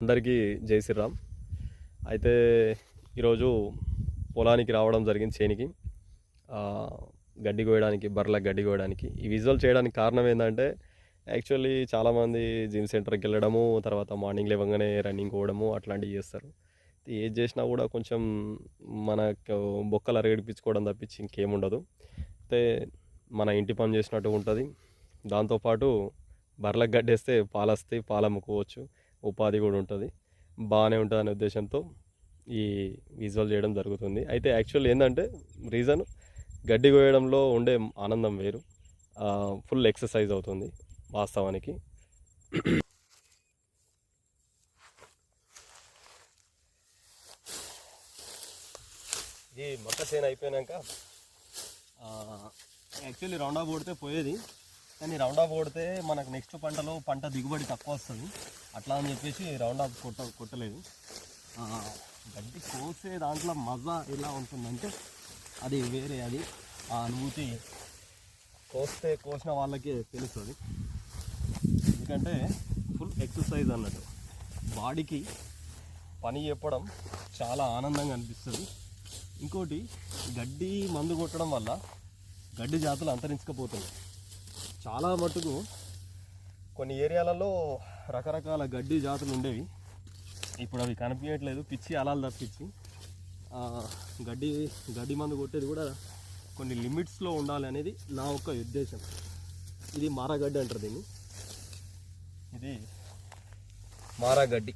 అందరికీ జై శ్రీరామ్. అయితే ఈరోజు పొలానికి రావడం జరిగింది, చేనికి గడ్డి కోయడానికి, బర్రెలకు గడ్డి కోయడానికి. ఈ విజువల్ చేయడానికి కారణం ఏంటంటే, యాక్చువల్లీ చాలామంది జిమ్ సెంటర్కి వెళ్ళడము, తర్వాత మార్నింగ్ లేవగానే రన్నింగ్ పోవడము అట్లాంటివి చేస్తారు. ఏది చేసినా కూడా కొంచెం మనకు బొక్కలు అరగడిపించుకోవడం తప్పించి ఇంకేముండదు. అయితే మన ఇంటి పని చేసినట్టు ఉంటుంది. దాంతోపాటు బర్రెలకు గడ్డేస్తే పాలు వస్తాయి, పాలు అమ్ముకోవచ్చు, ఉపాధి కూడా ఉంటుంది, బాగానే ఉంటుంది అనే ఉద్దేశంతో ఈ విజువల్ చేయడం జరుగుతుంది. అయితే యాక్చువల్ ఏంటంటే రీజన్, గడ్డి కోయడంలో ఉండే ఆనందం వేరు, ఫుల్ ఎక్సర్సైజ్ అవుతుంది వాస్తవానికి. ఈ మొక్క చేను అయిపోయాక యాక్చువల్లీ రౌండ్ ఆఫ్ కొడితే పోయేది, కానీ రౌండ్ ఆఫ్ కొడితే మనకు నెక్స్ట్ పంటలో పంట దిగుబడి తక్కువ వస్తుంది. అట్లా అని చెప్పేసి రౌండ్ ఆఫ్ కొట్టలేదు. గడ్డి కోసే దాంట్లో మజా ఎలా ఉంటుందంటే అది వేరే, అది ఆ అనుభూతి కోసిన వాళ్ళకే తెలుస్తుంది. ఎందుకంటే ఫుల్ ఎక్సర్సైజ్ అన్నట్టు, బాడీకి పని చెప్పడం చాలా ఆనందంగా అనిపిస్తుంది. ఇంకోటి, గడ్డి మందు కొట్టడం వల్ల గడ్డి జాతులు అంతరించకపోతున్నాయి. చాలా మటుకు కొన్ని ఏరియాలలో రకరకాల గడ్డి జాతులు ఉండేవి, ఇప్పుడు అవి కనిపించట్లేదు, పిచ్చి అలాలు తప్పించి. గడ్డి మందు కొట్టేది కూడా కొన్ని లిమిట్స్లో ఉండాలి అనేది నా ఒక్క ఉద్దేశం. ఇది మారాగడ్డి అంటారు దీన్ని, ఇది మారాగడ్డి.